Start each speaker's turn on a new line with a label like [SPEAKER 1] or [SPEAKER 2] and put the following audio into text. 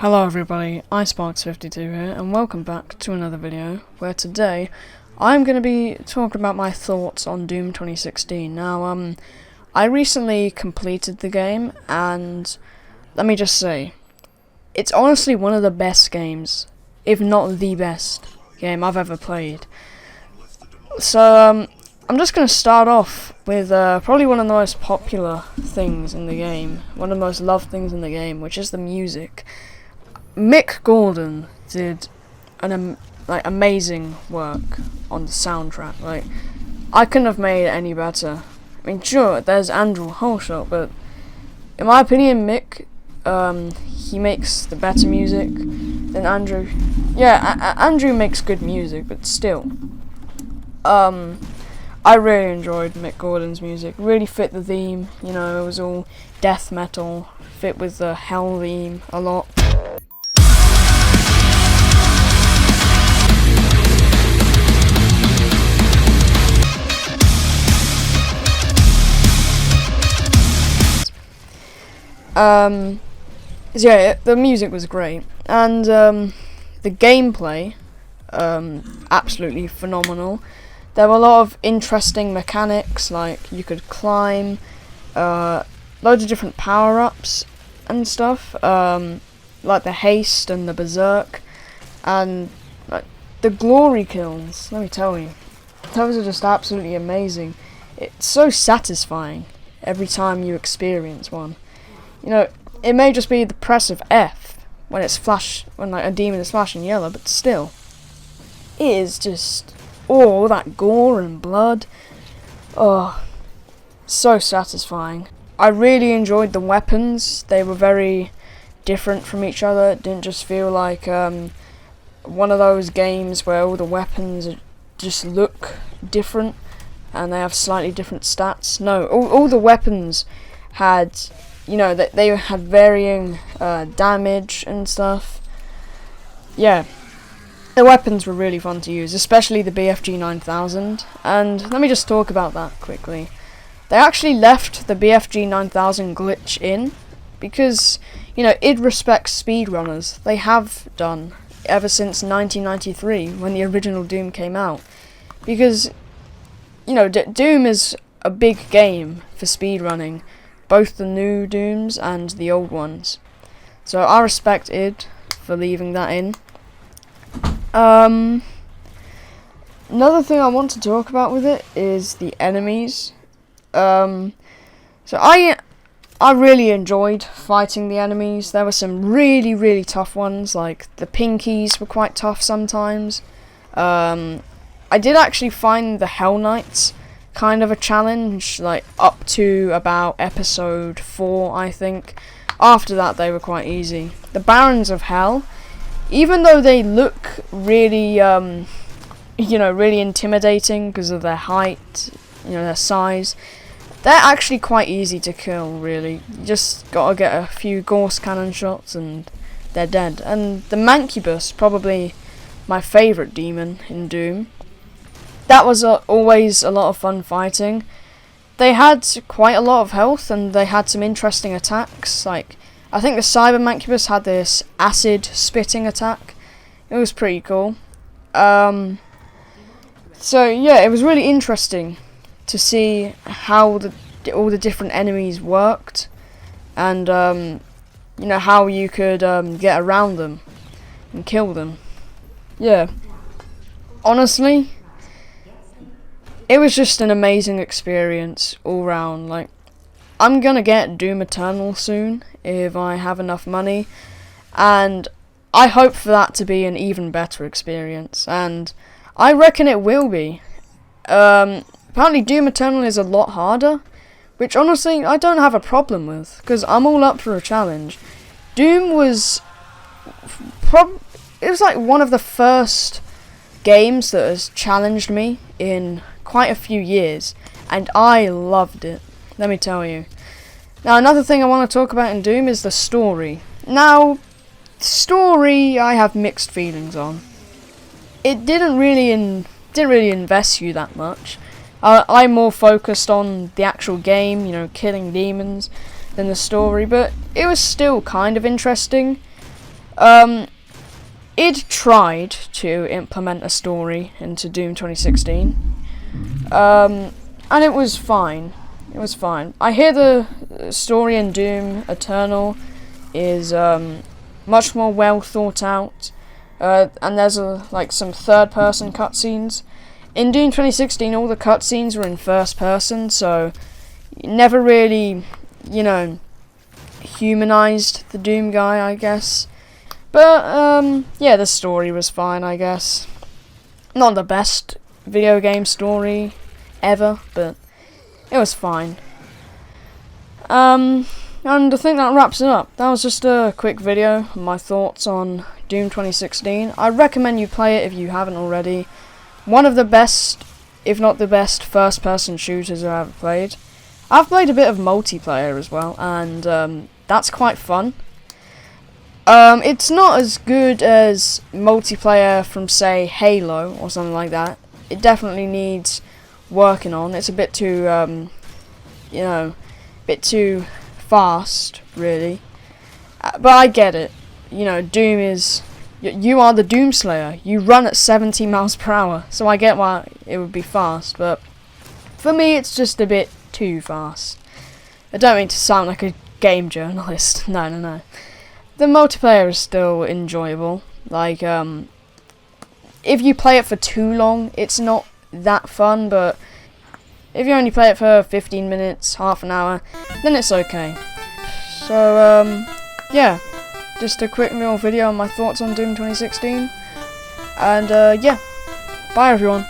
[SPEAKER 1] Hello everybody, iSparks52 here, and welcome back to another video, where today I'm going to be talking about my thoughts on Doom 2016. Now, I recently completed the game, and let me just say, it's honestly one of the best games, if not the best game I've ever played. So, I'm just going to start off with probably one of the most popular things in the game, one of the most loved things in the game, which is the music. Mick Gordon did an amazing work on the soundtrack. Like, I couldn't have made it any better. I mean, sure, there's Andrew Holshot, but in my opinion, Mick, he makes the better music than Andrew. Yeah, Andrew makes good music, but still, I really enjoyed Mick Gordon's music. Really fit the theme. You know, it was all death metal, fit with the hell theme a lot. So yeah, the music was great, and the gameplay, absolutely phenomenal. There were a lot of interesting mechanics, like you could climb, loads of different power-ups and stuff, like the haste and the berserk, and like the glory kills. Let me tell you, those are just absolutely amazing. It's so satisfying every time you experience one. You know, it may just be the press of F when like a demon is flashing yellow, but still, it is just all that gore and blood. Oh, so satisfying. I really enjoyed the weapons. They were very different from each other. It didn't just feel like one of those games where all the weapons just look different and they have slightly different stats. No, all the weapons had, you know, they had varying damage and stuff. Yeah, the weapons were really fun to use, especially the BFG 9000. And let me just talk about that quickly. They actually left the BFG 9000 glitch in because, you know, it respects speedrunners. They have done ever since 1993 when the original Doom came out. Because, you know, Doom is a big game for speedrunning. Both the new Dooms and the old ones. So I respect it for leaving that in. Another thing I want to talk about with it is the enemies. So I really enjoyed fighting the enemies. There were some really tough ones, like the Pinkies were quite tough sometimes. I did actually find the Hell Knights kind of a challenge, like up to about episode 4, I think. After that, they were quite easy. The Barons of Hell, even though they look really, really intimidating because of their height, you know, their size, they're actually quite easy to kill, really. You just gotta get a few Gorse cannon shots and they're dead. And the Mancubus, probably my favourite demon in Doom. That was always a lot of fun fighting. They had quite a lot of health and they had some interesting attacks. Like, I think the Cyber Mancubus had this acid spitting attack. It was pretty cool. So yeah, it was really interesting to see how all the different enemies worked, and you know, how you could get around them and kill them. Yeah, honestly, it was just an amazing experience all round. Like, I'm gonna get Doom Eternal soon if I have enough money, and I hope for that to be an even better experience, and I reckon it will be. Apparently Doom Eternal is a lot harder, which honestly I don't have a problem with, because I'm all up for a challenge. Doom was it was like one of the first games that has challenged me in quite a few years, and I loved it, let me tell you. Now, another thing I want to talk about in Doom is the story. Now, story I have mixed feelings on. It didn't really invest you that much. I'm more focused on the actual game, you know, killing demons, than the story, but it was still kind of interesting. It tried to implement a story into Doom 2016, and it was fine. It was fine. I hear the story in Doom Eternal is much more well thought out, and there's like some third-person cutscenes. In Doom 2016, all the cutscenes were in first person, so you never really, humanized the Doom guy, I guess. But yeah, the story was fine, I guess. Not the best video game story ever, but it was fine. And I think that wraps it up. That was just a quick video on my thoughts on Doom 2016. I recommend you play it if you haven't already. One of the best, if not the best, first-person shooters I've ever played. I've played a bit of multiplayer as well, and that's quite fun. It's not as good as multiplayer from, say, Halo or something like that. It definitely needs working on. It's a bit too, bit too fast, really. But I get it. Doom is... You are the Doomslayer. You run at 70 miles per hour, so I get why it would be fast, but for me it's just a bit too fast. I don't mean to sound like a game journalist. No. The multiplayer is still enjoyable. Like, if you play it for too long, it's not that fun, but if you only play it for 15 minutes, half an hour, then it's okay. So, yeah. Just a quick little video on my thoughts on Doom 2016. And, yeah. Bye, everyone.